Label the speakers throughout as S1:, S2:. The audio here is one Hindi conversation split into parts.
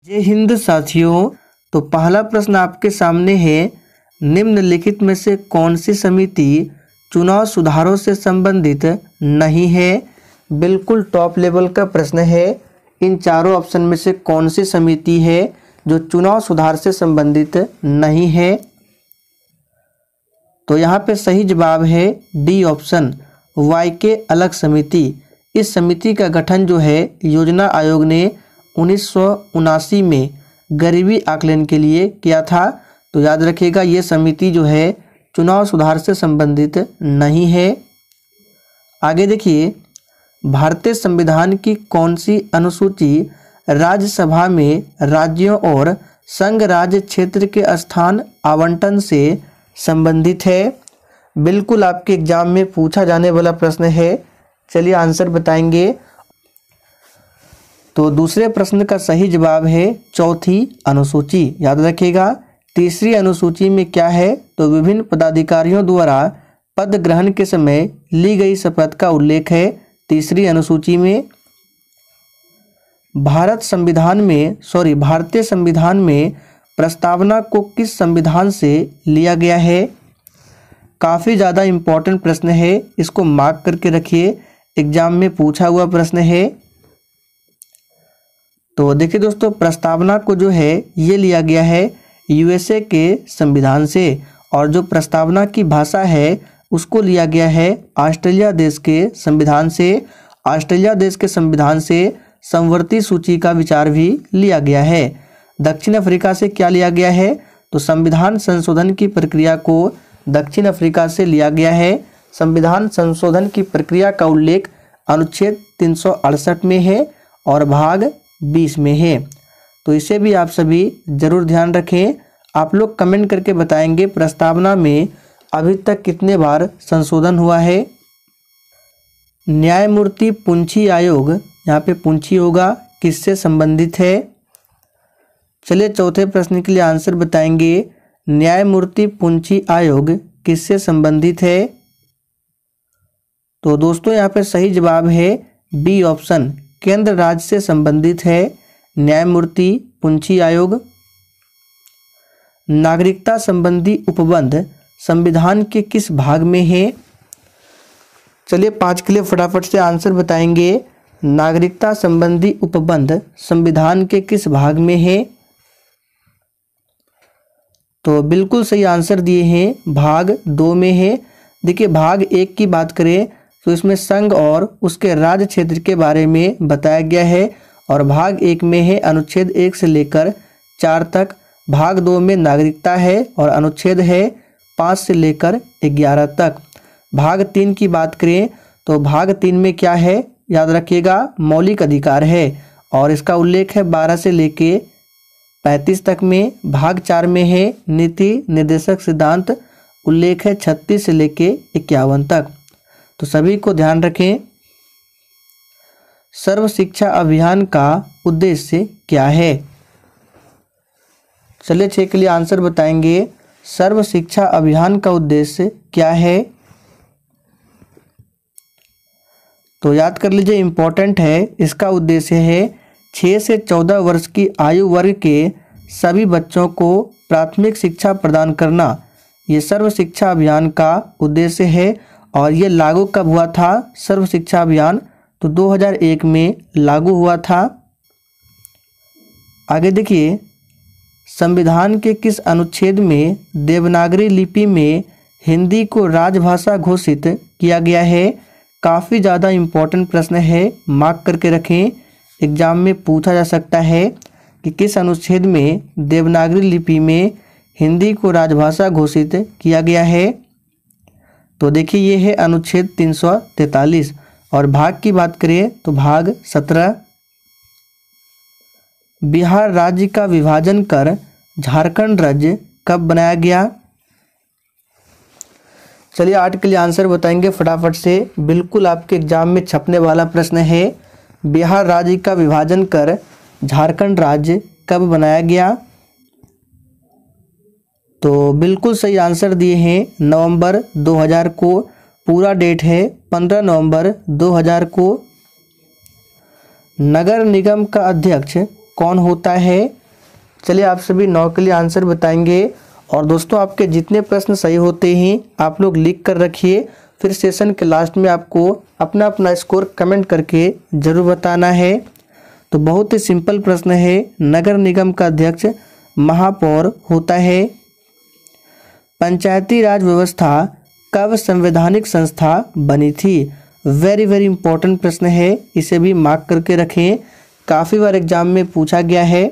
S1: जय हिंद साथियों। तो पहला प्रश्न आपके सामने है, निम्नलिखित में से कौन सी समिति चुनाव सुधारों से संबंधित नहीं है। बिल्कुल टॉप लेवल का प्रश्न है। इन चारों ऑप्शन में से कौन सी समिति है जो चुनाव सुधार से संबंधित नहीं है। तो यहाँ पे सही जवाब है डी ऑप्शन, वाईके अलग समिति। इस समिति का गठन जो है योजना आयोग ने 1979 में गरीबी आकलन के लिए किया था। तो याद रखिएगा ये समिति जो है चुनाव सुधार से संबंधित नहीं है। आगे देखिए, भारतीय संविधान की कौन सी अनुसूची राज्यसभा में राज्यों और संघ राज्य क्षेत्र के स्थान आवंटन से संबंधित है। बिल्कुल आपके एग्जाम में पूछा जाने वाला प्रश्न है। चलिए आंसर बताएंगे। तो दूसरे प्रश्न का सही जवाब है चौथी अनुसूची। याद रखिएगा तीसरी अनुसूची में क्या है, तो विभिन्न पदाधिकारियों द्वारा पद ग्रहण के समय ली गई शपथ का उल्लेख है तीसरी अनुसूची में। भारतीय संविधान में प्रस्तावना को किस संविधान से लिया गया है। काफ़ी ज़्यादा इम्पोर्टेंट प्रश्न है, इसको मार्क करके रखिए, एग्जाम में पूछा हुआ प्रश्न है। तो देखिए दोस्तों, प्रस्तावना को जो है ये लिया गया है यूएसए के संविधान से, और जो प्रस्तावना की भाषा है उसको लिया गया है ऑस्ट्रेलिया देश के संविधान से। ऑस्ट्रेलिया देश के संविधान से समवर्ती सूची का विचार भी लिया गया है। दक्षिण अफ्रीका से क्या लिया गया है, तो संविधान संशोधन की प्रक्रिया को दक्षिण अफ्रीका से लिया गया है। संविधान संशोधन की प्रक्रिया का उल्लेख अनुच्छेद 368 में है और भाग 20 में है। तो इसे भी आप सभी जरूर ध्यान रखें। आप लोग कमेंट करके बताएंगे प्रस्तावना में अभी तक कितने बार संशोधन हुआ है। न्यायमूर्ति पुंछी आयोग, यहाँ पे पुंछी होगा, किससे संबंधित है। चलिए चौथे प्रश्न के लिए आंसर बताएंगे। न्यायमूर्ति पुंछी आयोग किससे संबंधित है। तो दोस्तों यहाँ पे सही जवाब है बी ऑप्शन, केंद्र राज्य से संबंधित है न्यायमूर्ति पुंछी आयोग। नागरिकता संबंधी उपबंध संविधान के किस भाग में है। चलिए 5 के लिए फटाफट से आंसर बताएंगे। नागरिकता संबंधी उपबंध संविधान के किस भाग में है। तो बिल्कुल सही आंसर दिए हैं, भाग 2 में है। देखिए भाग 1 की बात करें तो इसमें संघ और उसके राज्य क्षेत्र के बारे में बताया गया है, और भाग 1 में है अनुच्छेद 1 से लेकर 4 तक। भाग 2 में नागरिकता है और अनुच्छेद है 5 से लेकर 11 तक। भाग 3 की बात करें तो भाग 3 में क्या है, याद रखिएगा मौलिक अधिकार है, और इसका उल्लेख है 12 से लेके 35 तक में। भाग 4 में है नीति निर्देशक सिद्धांत, उल्लेख है 36 से लेके 51 तक। तो सभी को ध्यान रखें। सर्व शिक्षा अभियान का उद्देश्य क्या है। चलिए 6 के लिए आंसर बताएंगे। सर्व शिक्षा अभियान का उद्देश्य क्या है। तो याद कर लीजिए, इम्पोर्टेंट है। इसका उद्देश्य है 6 से 14 वर्ष की आयु वर्ग के सभी बच्चों को प्राथमिक शिक्षा प्रदान करना। ये सर्व शिक्षा अभियान का उद्देश्य है, और ये लागू कब हुआ था सर्व शिक्षा अभियान, तो 2001 में लागू हुआ था। आगे देखिए, संविधान के किस अनुच्छेद में देवनागरी लिपि में हिंदी को राजभाषा घोषित किया गया है। काफ़ी ज़्यादा इम्पोर्टेंट प्रश्न है, मार्क करके रखें, एग्जाम में पूछा जा सकता है कि किस अनुच्छेद में देवनागरी लिपि में हिंदी को राजभाषा घोषित किया गया है। तो देखिए ये है अनुच्छेद 343, और भाग की बात करें तो भाग 17। बिहार राज्य का विभाजन कर झारखंड राज्य कब बनाया गया। चलिए 8 के लिए आंसर बताएंगे फटाफट से। बिल्कुल आपके एग्जाम में छपने वाला प्रश्न है। बिहार राज्य का विभाजन कर झारखंड राज्य कब बनाया गया। तो बिल्कुल सही आंसर दिए हैं नवंबर 2000 को। पूरा डेट है 15 नवंबर 2000 को। नगर निगम का अध्यक्ष कौन होता है? चलिए आप सभी 9 के लिए आंसर बताएंगे। और दोस्तों आपके जितने प्रश्न सही होते हैं आप लोग लिख कर रखिए, फिर सेशन के लास्ट में आपको अपना अपना स्कोर कमेंट करके ज़रूर बताना है। तो बहुत ही सिंपल प्रश्न है, नगर निगम का अध्यक्ष महापौर होता है। पंचायती राज व्यवस्था कब संवैधानिक संस्था बनी थी? वेरी वेरी इंपॉर्टेंट प्रश्न है, इसे भी मार्क करके रखें, काफ़ी बार एग्जाम में पूछा गया है।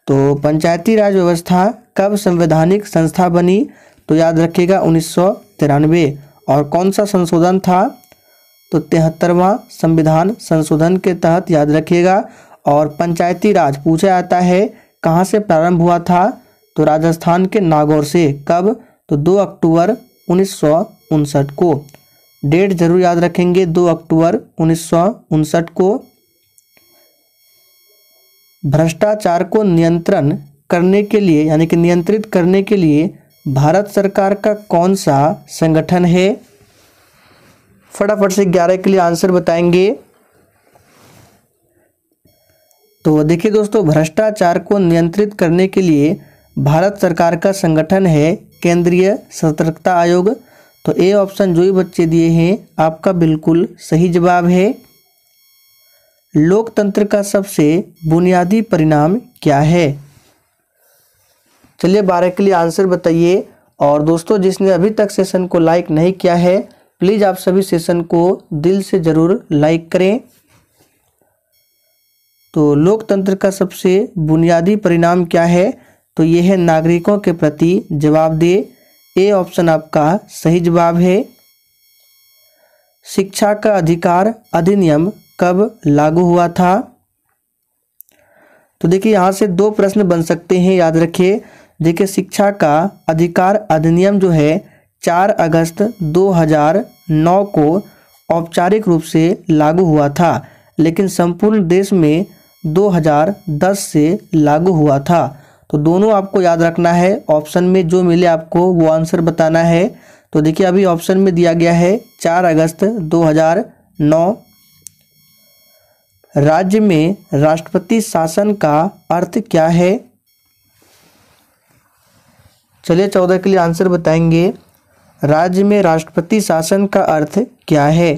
S1: तो पंचायती राज व्यवस्था कब संवैधानिक संस्था बनी? तो याद रखिएगा 1993। और कौन सा संशोधन था? तो 73वां संविधान संशोधन के तहत, याद रखिएगा। और पंचायती राज पूछा जाता है कहाँ से प्रारंभ हुआ था? तो राजस्थान के नागौर से। कब? तो 2 अक्टूबर 1959 को। डेट जरूर याद रखेंगे, 2 अक्टूबर 1959 को। भ्रष्टाचार को नियंत्रण करने के लिए यानी कि नियंत्रित करने के लिए भारत सरकार का कौन सा संगठन है? फटाफट से 11 के लिए आंसर बताएंगे। तो देखिए दोस्तों, भ्रष्टाचार को नियंत्रित करने के लिए भारत सरकार का संगठन है केंद्रीय सतर्कता आयोग। तो ए ऑप्शन जो भी बच्चे दिए हैं आपका बिल्कुल सही जवाब है। लोकतंत्र का सबसे बुनियादी परिणाम क्या है? चलिए 12 के लिए आंसर बताइए। और दोस्तों जिसने अभी तक सेशन को लाइक नहीं किया है प्लीज़ आप सभी सेशन को दिल से ज़रूर लाइक करें। तो लोकतंत्र का सबसे बुनियादी परिणाम क्या है? तो ये है नागरिकों के प्रति जवाबदेह। ए ऑप्शन आपका सही जवाब है। शिक्षा का अधिकार अधिनियम कब लागू हुआ था? तो देखिए यहाँ से 2 प्रश्न बन सकते हैं, याद रखिए। देखिए शिक्षा का अधिकार अधिनियम जो है 4 अगस्त 2009 को औपचारिक रूप से लागू हुआ था, लेकिन संपूर्ण देश में 2010 से लागू हुआ था। तो दोनों आपको याद रखना है, ऑप्शन में जो मिले आपको वो आंसर बताना है। तो देखिए अभी ऑप्शन में दिया गया है 4 अगस्त 2009। राज्य में राष्ट्रपति शासन का अर्थ क्या है? चलिए 14 के लिए आंसर बताएंगे। राज्य में राष्ट्रपति शासन का अर्थ क्या है?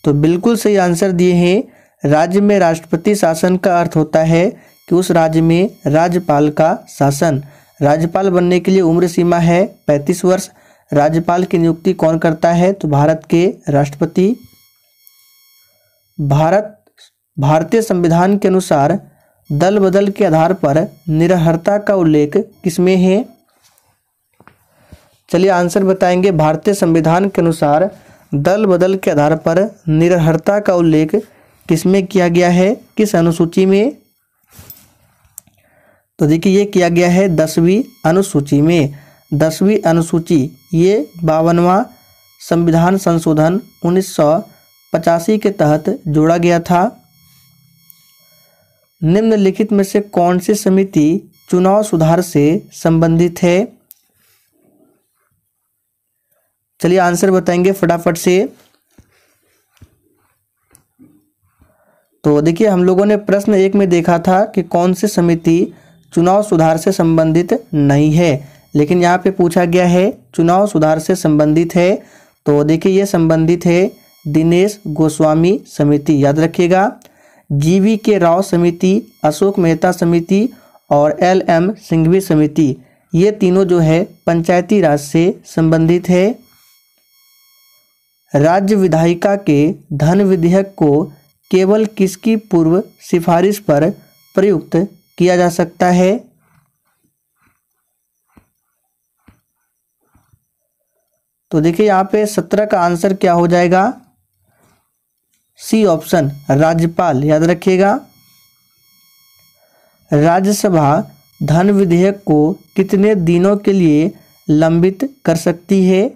S1: तो बिल्कुल सही आंसर दिए हैं। राज्य में राष्ट्रपति शासन का अर्थ होता है कि उस राज्य में राज्यपाल का शासन। राज्यपाल बनने के लिए उम्र सीमा है 35 वर्ष। राज्यपाल की नियुक्ति कौन करता है? तो भारत के राष्ट्रपति। भारतीय संविधान के अनुसार दल बदल के आधार पर निरर्हता का उल्लेख किसमें है? चलिए आंसर बताएंगे। भारतीय संविधान के अनुसार दल बदल के आधार पर निरर्हता का उल्लेख किसमें किया गया है? किस अनुसूची में? तो देखिए ये किया गया है 10वीं अनुसूची में। 10वीं अनुसूची ये 52वां संविधान संशोधन 1985 के तहत जोड़ा गया था। निम्नलिखित में से कौन सी समिति चुनाव सुधार से संबंधित है? चलिए आंसर बताएंगे फटाफट से। तो देखिए हम लोगों ने प्रश्न 1 में देखा था कि कौन सी समिति चुनाव सुधार से संबंधित नहीं है, लेकिन यहाँ पे पूछा गया है चुनाव सुधार से संबंधित है। तो देखिए ये संबंधित है दिनेश गोस्वामी समिति, याद रखिएगा। जीवी के राव समिति, अशोक मेहता समिति और LM सिंघवी समिति, ये तीनों जो है पंचायती राज से संबंधित है। राज्य विधायिका के धन विधेयक को केवल किसकी पूर्व सिफारिश पर प्रयुक्त किया जा सकता है? तो देखिए यहाँ पे 17 का आंसर क्या हो जाएगा? सी ऑप्शन राज्यपाल, याद रखिएगा। राज्यसभा धन विधेयक को कितने दिनों के लिए लंबित कर सकती है?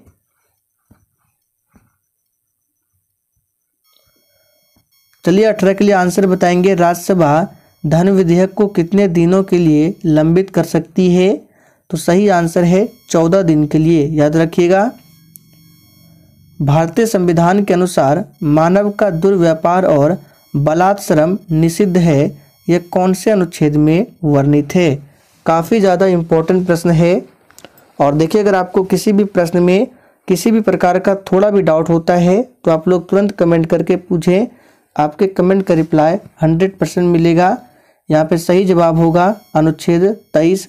S1: चलिए 18 के लिए आंसर बताएंगे। राज्यसभा धन विधेयक को कितने दिनों के लिए लंबित कर सकती है? तो सही आंसर है 14 दिन के लिए, याद रखिएगा। भारतीय संविधान के अनुसार मानव का दुर्व्यापार और बलात् श्रम निषिद्ध है, यह कौन से अनुच्छेद में वर्णित है? काफ़ी ज़्यादा इम्पोर्टेंट प्रश्न है। और देखिए, अगर आपको किसी भी प्रश्न में किसी भी प्रकार का थोड़ा भी डाउट होता है तो आप लोग तुरंत कमेंट करके पूछें, आपके कमेंट का रिप्लाई 100% मिलेगा। यहाँ पे सही जवाब होगा अनुच्छेद 23।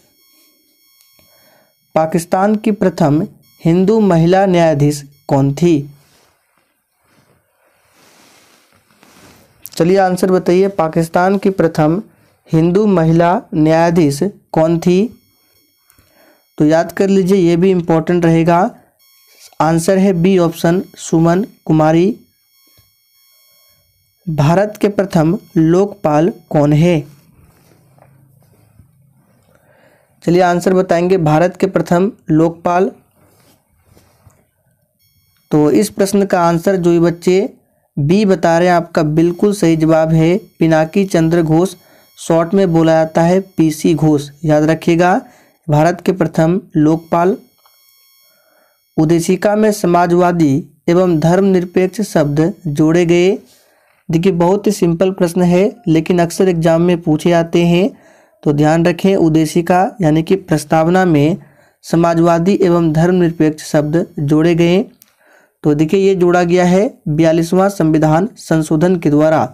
S1: पाकिस्तान की प्रथम हिंदू महिला न्यायाधीश कौन थी? चलिए आंसर बताइए, पाकिस्तान की प्रथम हिंदू महिला न्यायाधीश कौन थी? तो याद कर लीजिए, ये भी इम्पोर्टेंट रहेगा। आंसर है बी ऑप्शन, सुमन कुमारी। भारत के प्रथम लोकपाल कौन है? चलिए आंसर बताएंगे, भारत के प्रथम लोकपाल। तो इस प्रश्न का आंसर जो ये बच्चे बी बता रहे हैं, आपका बिल्कुल सही जवाब है पिनाकी चंद्र घोष, शॉर्ट में बोला जाता है पीसी घोष। याद रखिएगा, भारत के प्रथम लोकपाल। उद्देशिका में समाजवादी एवं धर्मनिरपेक्ष शब्द जोड़े गए। देखिए, बहुत ही सिंपल प्रश्न है लेकिन अक्सर एग्जाम में पूछे जाते हैं, तो ध्यान रखें। उद्देशिका यानी कि प्रस्तावना में समाजवादी एवं धर्मनिरपेक्ष शब्द जोड़े गए। तो देखिए, ये जोड़ा गया है 42वां संविधान संशोधन के द्वारा।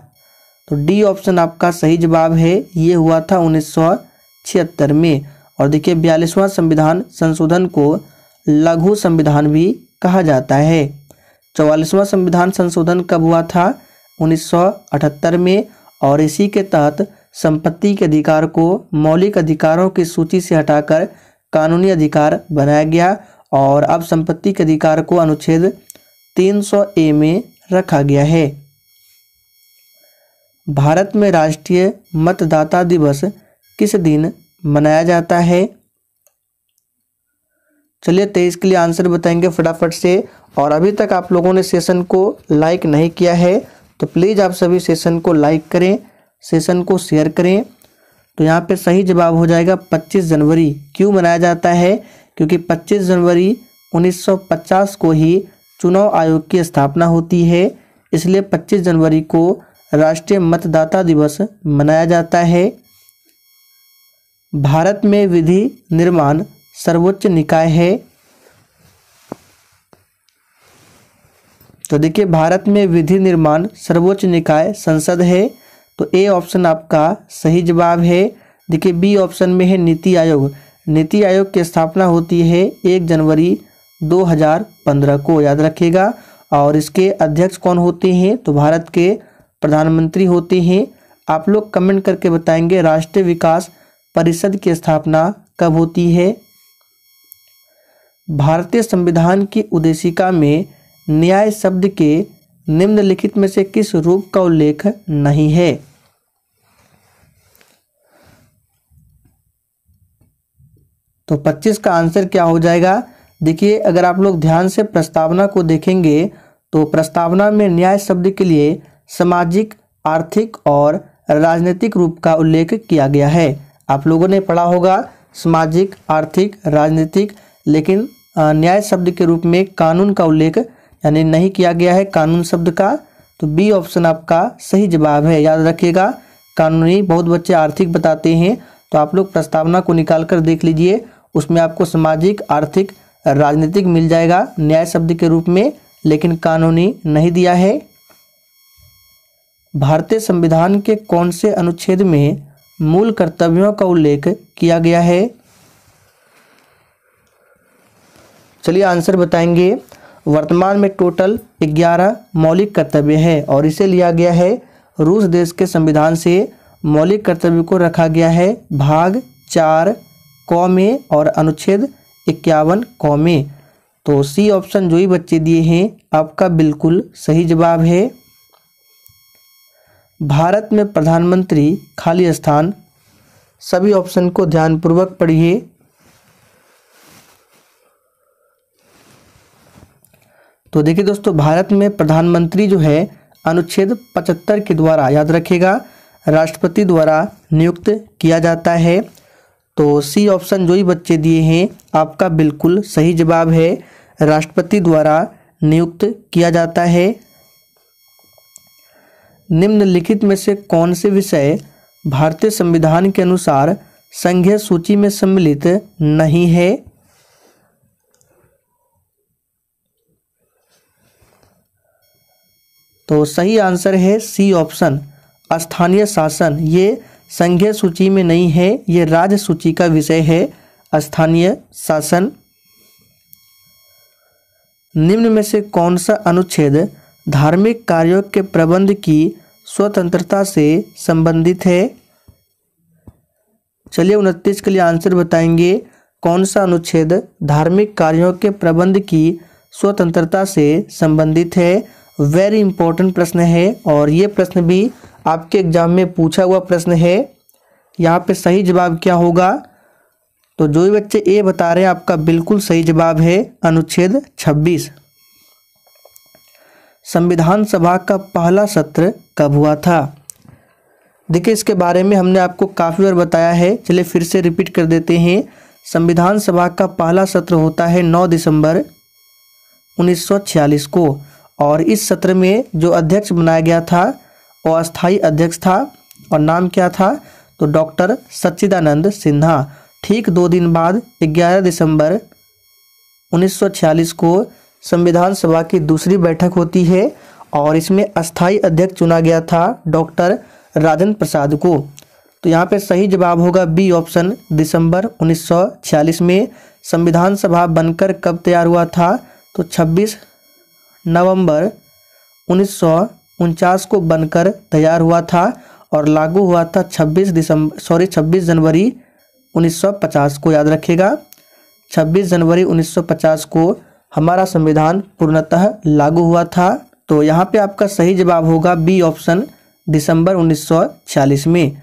S1: तो डी ऑप्शन आपका सही जवाब है। ये हुआ था 1976 में। और देखिए, 42वां संविधान संशोधन को लघु संविधान भी कहा जाता है। 44वां संविधान संशोधन कब हुआ था? 1978 में। और इसी के तहत संपत्ति के अधिकार को मौलिक अधिकारों की सूची से हटाकर कानूनी अधिकार बनाया गया और अब संपत्ति के अधिकार को अनुच्छेद 300A में रखा गया है। भारत में राष्ट्रीय मतदाता दिवस किस दिन मनाया जाता है? चलिए 23 के लिए आंसर बताएंगे फटाफट से। और अभी तक आप लोगों ने सेशन को लाइक नहीं किया है तो प्लीज़ आप सभी सेशन को लाइक करें, सेशन को शेयर करें। तो यहाँ पे सही जवाब हो जाएगा 25 जनवरी। क्यों मनाया जाता है? क्योंकि 25 जनवरी 1950 को ही चुनाव आयोग की स्थापना होती है, इसलिए 25 जनवरी को राष्ट्रीय मतदाता दिवस मनाया जाता है। भारत में विधि निर्माण सर्वोच्च निकाय है। तो देखिए, भारत में विधि निर्माण सर्वोच्च निकाय संसद है। तो ए ऑप्शन आपका सही जवाब है। देखिए, बी ऑप्शन में है नीति आयोग। नीति आयोग की स्थापना होती है 1 जनवरी 2015 को। याद रखिएगा। और इसके अध्यक्ष कौन होते हैं? तो भारत के प्रधानमंत्री होते हैं। आप लोग कमेंट करके बताएंगे राष्ट्रीय विकास परिषद की स्थापना कब होती है? भारतीय संविधान की उद्देशिका में न्याय शब्द के निम्नलिखित में से किस रूप का उल्लेख नहीं है? तो 25 का आंसर क्या हो जाएगा? देखिए, अगर आप लोग ध्यान से प्रस्तावना को देखेंगे तो प्रस्तावना में न्याय शब्द के लिए सामाजिक, आर्थिक और राजनीतिक रूप का उल्लेख किया गया है। आप लोगों ने पढ़ा होगा सामाजिक, आर्थिक, राजनीतिक, लेकिन न्याय शब्द के रूप में कानून का उल्लेख यानी नहीं किया गया है कानून शब्द का। तो बी ऑप्शन आपका सही जवाब है। याद रखिएगा, कानूनी बहुत बच्चे आर्थिक बताते हैं, तो आप लोग प्रस्तावना को निकाल कर देख लीजिए, उसमें आपको सामाजिक, आर्थिक, राजनीतिक मिल जाएगा न्याय शब्द के रूप में, लेकिन कानूनी नहीं दिया है। भारतीय संविधान के कौन से अनुच्छेद में मूल कर्तव्यों का उल्लेख किया गया है? चलिए आंसर बताएंगे। वर्तमान में टोटल 11 मौलिक कर्तव्य है और इसे लिया गया है रूस देश के संविधान से। मौलिक कर्तव्य को रखा गया है भाग 4 क में और अनुच्छेद 51 क में। तो सी ऑप्शन जो ही बच्चे दिए हैं आपका बिल्कुल सही जवाब है। भारत में प्रधानमंत्री खाली स्थान, सभी ऑप्शन को ध्यानपूर्वक पढ़िए। तो देखिए दोस्तों, भारत में प्रधानमंत्री जो है अनुच्छेद 75 के द्वारा, याद रखिएगा, राष्ट्रपति द्वारा नियुक्त किया जाता है। तो सी ऑप्शन जो ही बच्चे दिए हैं आपका बिल्कुल सही जवाब है, राष्ट्रपति द्वारा नियुक्त किया जाता है? निम्नलिखित में से कौन से विषय भारतीय संविधान के अनुसार संघीय सूची में सम्मिलित नहीं है? तो सही आंसर है सी ऑप्शन, स्थानीय शासन। ये संघीय सूची में नहीं है, ये राज्य सूची का विषय है, स्थानीय शासन। निम्न में से कौन सा अनुच्छेद धार्मिक कार्यों के प्रबंध की स्वतंत्रता से संबंधित है? चलिए 29 के लिए आंसर बताएंगे। कौन सा अनुच्छेद धार्मिक कार्यों के प्रबंध की स्वतंत्रता से संबंधित है? वेरी इंपॉर्टेंट प्रश्न है और ये प्रश्न भी आपके एग्जाम में पूछा हुआ प्रश्न है। यहाँ पे सही जवाब क्या होगा? तो जो भी बच्चे ए बता रहे हैं आपका बिल्कुल सही जवाब है अनुच्छेद 26। संविधान सभा का पहला सत्र कब हुआ था? देखिए इसके बारे में हमने आपको काफ़ी बार बताया है, चलिए फिर से रिपीट कर देते हैं। संविधान सभा का पहला सत्र होता है 9 दिसंबर 1946 को और इस सत्र में जो अध्यक्ष बनाया गया था वो अस्थायी अध्यक्ष था और नाम क्या था? तो डॉक्टर सच्चिदानंद सिन्हा। ठीक 2 दिन बाद 11 दिसंबर 1946 को संविधान सभा की दूसरी बैठक होती है और इसमें अस्थायी अध्यक्ष चुना गया था डॉक्टर राजेंद्र प्रसाद को। तो यहाँ पे सही जवाब होगा बी ऑप्शन, दिसंबर 1946 में। संविधान सभा बनकर कब तैयार हुआ था? तो 26 नवंबर 1949 को बनकर तैयार हुआ था और लागू हुआ था 26 जनवरी 1950 को। याद रखिएगा 26 जनवरी 1950 को हमारा संविधान पूर्णतः लागू हुआ था। तो यहाँ पे आपका सही जवाब होगा बी ऑप्शन, दिसंबर 1946 में।